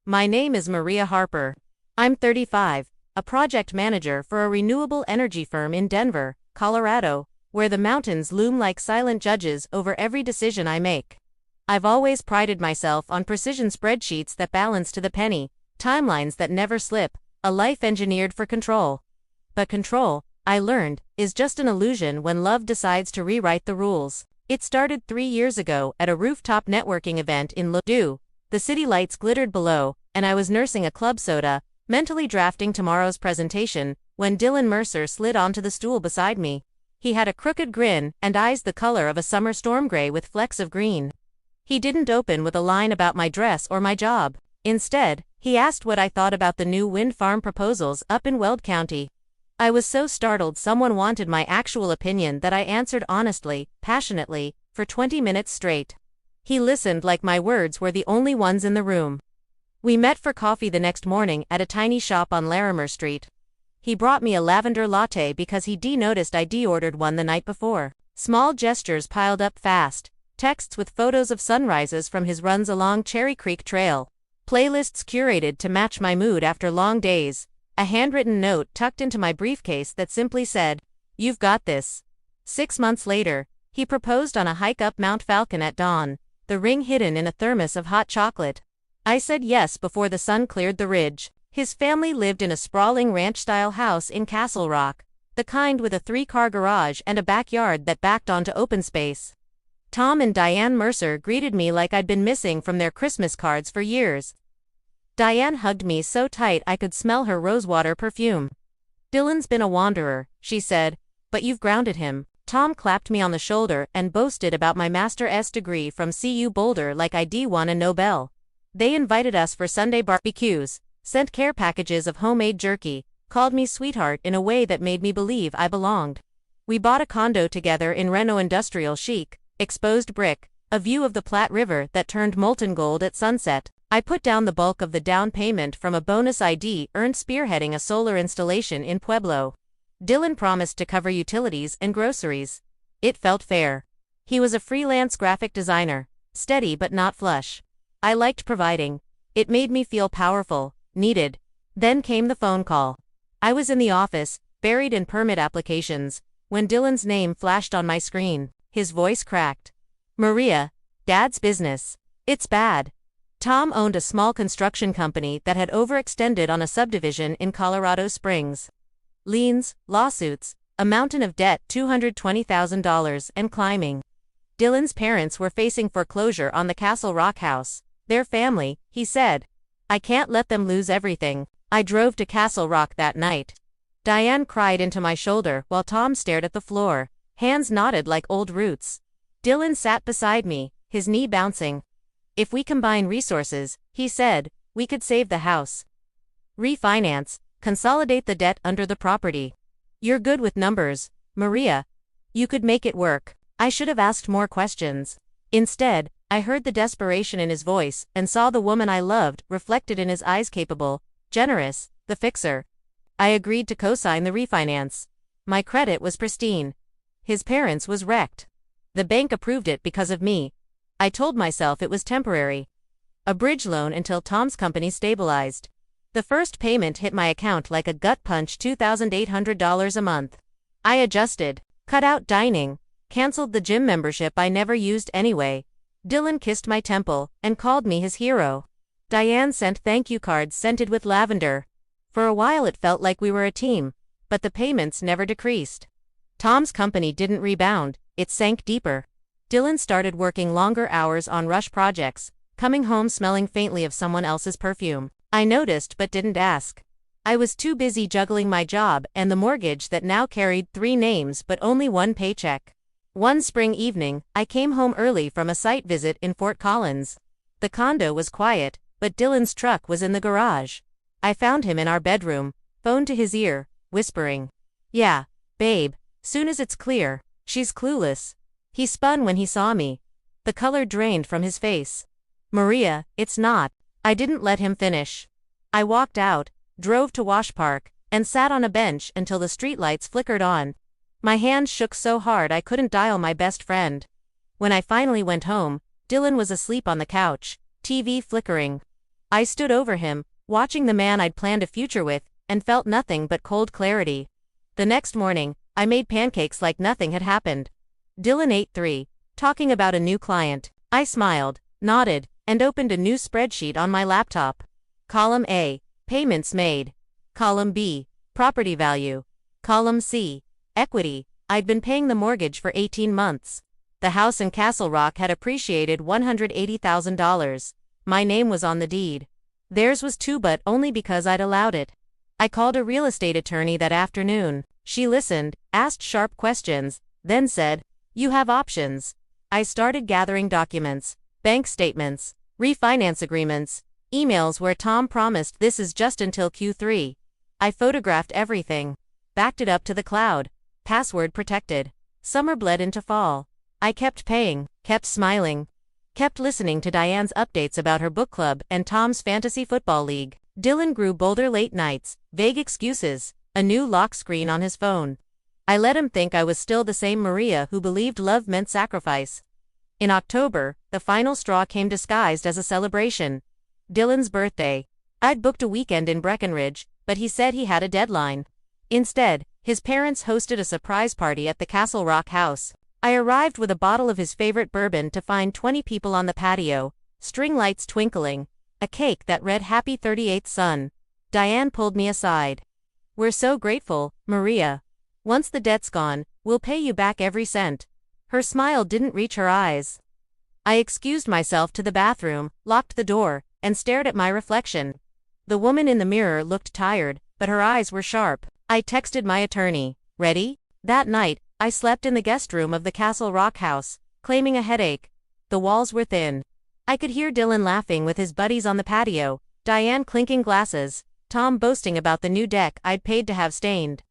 My name is Maria Harper. I'm 35, a project manager for a renewable energy firm in Denver, Colorado, where the mountains loom like silent judges over every decision I make. I've always prided myself on precision spreadsheets that balance to the penny, timelines that never slip, a life engineered for control. But control, I learned, is just an illusion when love decides to rewrite the rules. It started 3 years ago at a rooftop networking event in Ladue. The city lights glittered below, and I was nursing a club soda, mentally drafting tomorrow's presentation, when Dylan Mercer slid onto the stool beside me. He had a crooked grin and eyes the color of a summer storm gray with flecks of green. He didn't open with a line about my dress or my job. Instead, he asked what I thought about the new wind farm proposals up in Weld County. I was so startled someone wanted my actual opinion that I answered honestly, passionately, for 20 minutes straight. He listened like my words were the only ones in the room. We met for coffee the next morning at a tiny shop on Larimer Street. He brought me a lavender latte because he noticed I ordered one the night before. Small gestures piled up fast, texts with photos of sunrises from his runs along Cherry Creek Trail, playlists curated to match my mood after long days, a handwritten note tucked into my briefcase that simply said, "You've got this." 6 months later, he proposed on a hike up Mount Falcon at dawn, the ring hidden in a thermos of hot chocolate. I said yes before the sun cleared the ridge. His family lived in a sprawling ranch-style house in Castle Rock, the kind with a 3-car garage and a backyard that backed onto open space. Tom and Diane Mercer greeted me like I'd been missing from their Christmas cards for years. Diane hugged me so tight I could smell her rosewater perfume. "Dylan's been a wanderer," she said, "but you've grounded him." Tom clapped me on the shoulder and boasted about my Master's degree from CU Boulder like I'd won a Nobel. They invited us for Sunday barbecues, sent care packages of homemade jerky, called me sweetheart in a way that made me believe I belonged. We bought a condo together in Reno industrial chic, exposed brick, a view of the Platte River that turned molten gold at sunset. I put down the bulk of the down payment from a bonus ID earned spearheading a solar installation in Pueblo. Dylan promised to cover utilities and groceries. It felt fair. He was a freelance graphic designer, steady but not flush. I liked providing. It made me feel powerful, needed. Then came the phone call. I was in the office, buried in permit applications, when Dylan's name flashed on my screen. His voice cracked. "Maria, Dad's business. It's bad." Tom owned a small construction company that had overextended on a subdivision in Colorado Springs. Liens, lawsuits, a mountain of debt, $220,000 and climbing. Dylan's parents were facing foreclosure on the Castle Rock house. Their family, he said. "I can't let them lose everything." I drove to Castle Rock that night. Diane cried into my shoulder while Tom stared at the floor, hands knotted like old roots. Dylan sat beside me, his knee bouncing. "If we combine resources," he said, "we could save the house. Refinance, consolidate the debt under the property. You're good with numbers, Maria. You could make it work." I should have asked more questions. Instead, I heard the desperation in his voice and saw the woman I loved reflected in his eyes, capable, generous, the fixer. I agreed to co-sign the refinance. My credit was pristine. His parents was wrecked. The bank approved it because of me. I told myself it was temporary. A bridge loan until Tom's company stabilized. The first payment hit my account like a gut punch, $2,800 a month. I adjusted, cut out dining, canceled the gym membership I never used anyway. Dylan kissed my temple and called me his hero. Diane sent thank you cards scented with lavender. For a while it felt like we were a team, but the payments never decreased. Tom's company didn't rebound, it sank deeper. Dylan started working longer hours on rush projects, coming home smelling faintly of someone else's perfume. I noticed but didn't ask. I was too busy juggling my job and the mortgage that now carried 3 names but only 1 paycheck. One spring evening, I came home early from a site visit in Fort Collins. The condo was quiet, but Dylan's truck was in the garage. I found him in our bedroom, phone to his ear, whispering, "Yeah, babe, soon as it's clear, she's clueless." He spun when he saw me. The color drained from his face. "Maria, it's not." I didn't let him finish. I walked out, drove to Wash Park, and sat on a bench until the streetlights flickered on. My hands shook so hard I couldn't dial my best friend. When I finally went home, Dylan was asleep on the couch, TV flickering. I stood over him, watching the man I'd planned a future with, and felt nothing but cold clarity. The next morning, I made pancakes like nothing had happened. Dylan 8-3, talking about a new client. I smiled, nodded, and opened a new spreadsheet on my laptop. Column A, payments made. Column B, property value. Column C, equity. I'd been paying the mortgage for 18 months. The house in Castle Rock had appreciated $180,000. My name was on the deed. Theirs was too, but only because I'd allowed it. I called a real estate attorney that afternoon. She listened, asked sharp questions, then said, "You have options." I started gathering documents, bank statements, refinance agreements, emails where Tom promised this is just until Q3. I photographed everything, backed it up to the cloud, password protected. Summer bled into fall. I kept paying, kept smiling, kept listening to Diane's updates about her book club and Tom's fantasy football league. Dylan grew bolder late nights, vague excuses, a new lock screen on his phone. I let him think I was still the same Maria who believed love meant sacrifice. In October, the final straw came disguised as a celebration. Dylan's birthday. I'd booked a weekend in Breckenridge, but he said he had a deadline. Instead, his parents hosted a surprise party at the Castle Rock house. I arrived with a bottle of his favorite bourbon to find 20 people on the patio, string lights twinkling, a cake that read Happy 38th Son. Diane pulled me aside. "We're so grateful, Maria. Once the debt's gone, we'll pay you back every cent." Her smile didn't reach her eyes. I excused myself to the bathroom, locked the door, and stared at my reflection. The woman in the mirror looked tired, but her eyes were sharp. I texted my attorney. "Ready?" That night, I slept in the guest room of the Castle Rock house, claiming a headache. The walls were thin. I could hear Dylan laughing with his buddies on the patio, Diane clinking glasses, Tom boasting about the new deck I'd paid to have stained.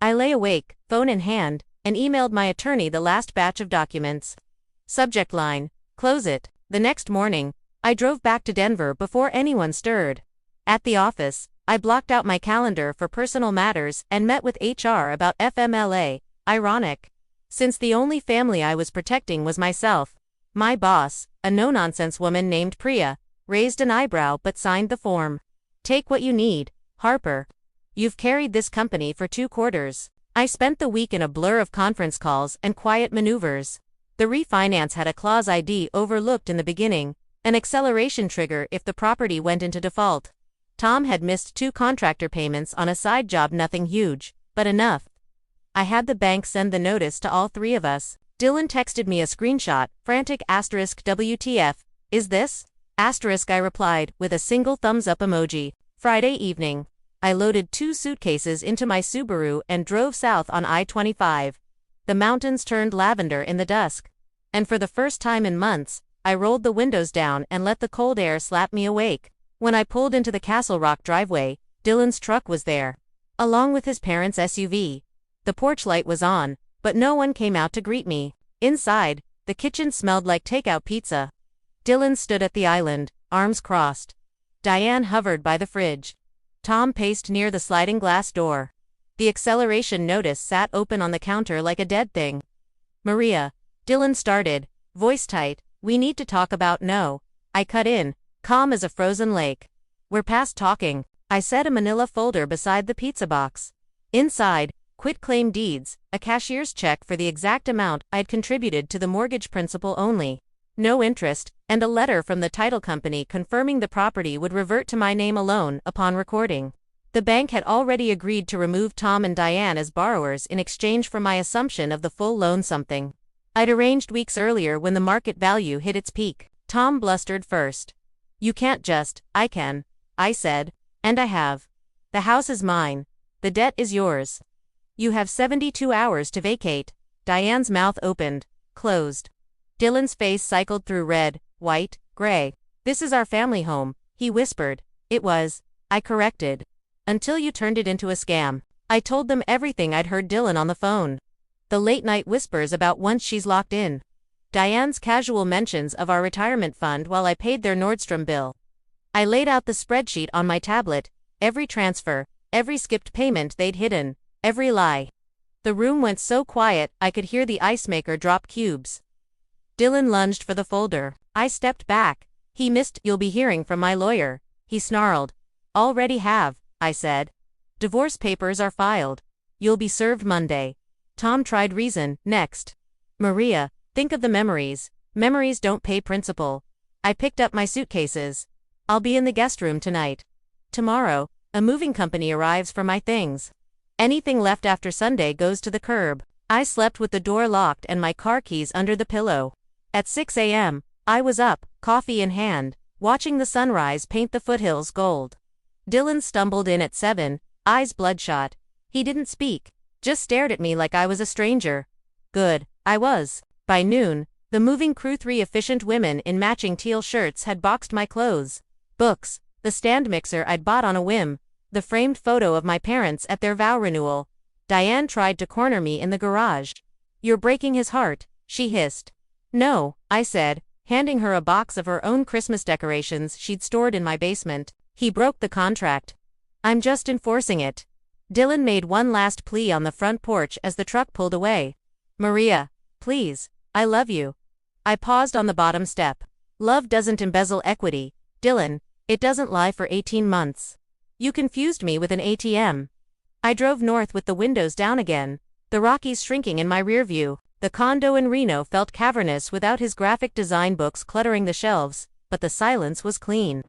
I lay awake, phone in hand, and emailed my attorney the last batch of documents. Subject line, "Close it." The next morning, I drove back to Denver before anyone stirred. At the office, I blocked out my calendar for personal matters and met with HR about FMLA. Ironic. Since the only family I was protecting was myself. My boss, a no-nonsense woman named Priya, raised an eyebrow but signed the form. "Take what you need, Harper. You've carried this company for 2 quarters." I spent the week in a blur of conference calls and quiet maneuvers. The refinance had a clause I'd overlooked in the beginning, an acceleration trigger if the property went into default. Tom had missed 2 contractor payments on a side job, nothing huge, but enough. I had the bank send the notice to all 3 of us. Dylan texted me a screenshot, frantic *WTF, "Is this?" I replied, with a single thumbs up emoji. Friday evening. I loaded 2 suitcases into my Subaru and drove south on I-25. The mountains turned lavender in the dusk. And for the first time in months, I rolled the windows down and let the cold air slap me awake. When I pulled into the Castle Rock driveway, Dylan's truck was there, along with his parents' SUV. The porch light was on, but no one came out to greet me. Inside, the kitchen smelled like takeout pizza. Dylan stood at the island, arms crossed. Diane hovered by the fridge. Tom paced near the sliding glass door. The acceleration notice sat open on the counter like a dead thing. "Maria," Dylan started, voice tight, "we need to talk about." "No." I cut in, calm as a frozen lake. "We're past talking." I set a manila folder beside the pizza box. Inside, quitclaim deeds, a cashier's check for the exact amount I'd contributed to the mortgage principal only. No interest, and a letter from the title company confirming the property would revert to my name alone upon recording. The bank had already agreed to remove Tom and Diane as borrowers in exchange for my assumption of the full loan something I'd arranged weeks earlier when the market value hit its peak. Tom blustered first. "You can't just." "I can," I said, "and I have. The house is mine. The debt is yours. You have 72 hours to vacate." Diane's mouth opened, closed. Dylan's face cycled through red, white, gray. "This is our family home," he whispered. "It was," I corrected, "until you turned it into a scam." I told them everything I'd heard Dylan on the phone. The late-night whispers about once she's locked in. Diane's casual mentions of our retirement fund while I paid their Nordstrom bill. I laid out the spreadsheet on my tablet, every transfer, every skipped payment they'd hidden, every lie. The room went so quiet I could hear the ice maker drop cubes. Dylan lunged for the folder. I stepped back. "He missed, you'll be hearing from my lawyer." he snarled. Already have, I said. Divorce papers are filed. You'll be served Monday. Tom tried reason. Next. Maria, think of the memories. Memories don't pay principal. I picked up my suitcases. I'll be in the guest room tonight. Tomorrow, a moving company arrives for my things. Anything left after Sunday goes to the curb. I slept with the door locked and my car keys under the pillow. At 6 a.m., I was up, coffee in hand, watching the sunrise paint the foothills gold. Dylan stumbled in at 7, eyes bloodshot. He didn't speak, just stared at me like I was a stranger. Good, I was. By noon, the moving crew, 3 efficient women in matching teal shirts, had boxed my clothes. Books, the stand mixer I'd bought on a whim, the framed photo of my parents at their vow renewal. Diane tried to corner me in the garage. You're breaking his heart, she hissed. No, I said, handing her a box of her own Christmas decorations she'd stored in my basement. He broke the contract. I'm just enforcing it. Dylan made one last plea on the front porch as the truck pulled away. Maria, please, I love you. I paused on the bottom step. Love doesn't embezzle equity, Dylan, it doesn't lie for 18 months. You confused me with an ATM. I drove north with the windows down again, the Rockies shrinking in my rear view. The condo in Reno felt cavernous without his graphic design books cluttering the shelves, but the silence was clean.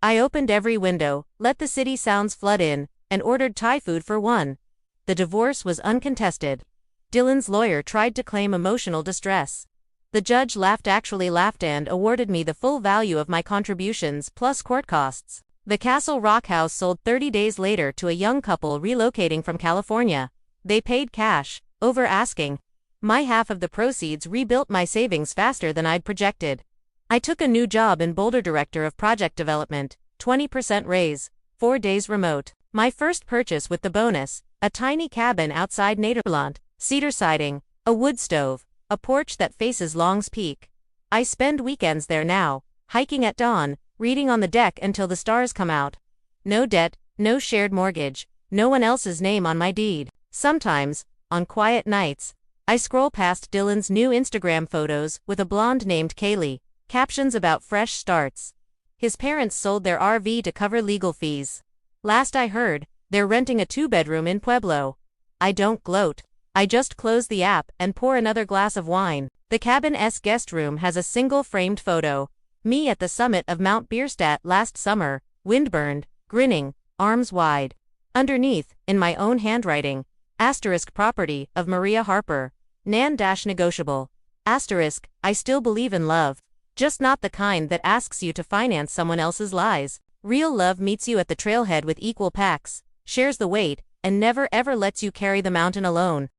I opened every window, let the city sounds flood in, and ordered Thai food for one. The divorce was uncontested. Dylan's lawyer tried to claim emotional distress. The judge actually laughed and awarded me the full value of my contributions plus court costs. The Castle Rock house sold 30 days later to a young couple relocating from California. They paid cash, over asking. My half of the proceeds rebuilt my savings faster than I'd projected. I took a new job in Boulder, director of project development, 20% raise, 4 days remote. My first purchase with the bonus, a tiny cabin outside Nederland, cedar siding, a wood stove, a porch that faces Long's Peak. I spend weekends there now, hiking at dawn, reading on the deck until the stars come out. No debt, no shared mortgage, no one else's name on my deed. Sometimes, on quiet nights, I scroll past Dylan's new Instagram photos with a blonde named Kaylee, captions about fresh starts. His parents sold their RV to cover legal fees. Last I heard, they're renting a 2-bedroom in Pueblo. I don't gloat. I just close the app and pour another glass of wine. The cabin's guest room has a single framed photo. Me at the summit of Mount Bierstadt last summer, windburned, grinning, arms wide. Underneath, in my own handwriting, * property of Maria Harper. Negotiable. * I still believe in love. Just not the kind that asks you to finance someone else's lies. Real love meets you at the trailhead with equal packs, shares the weight, and never ever lets you carry the mountain alone.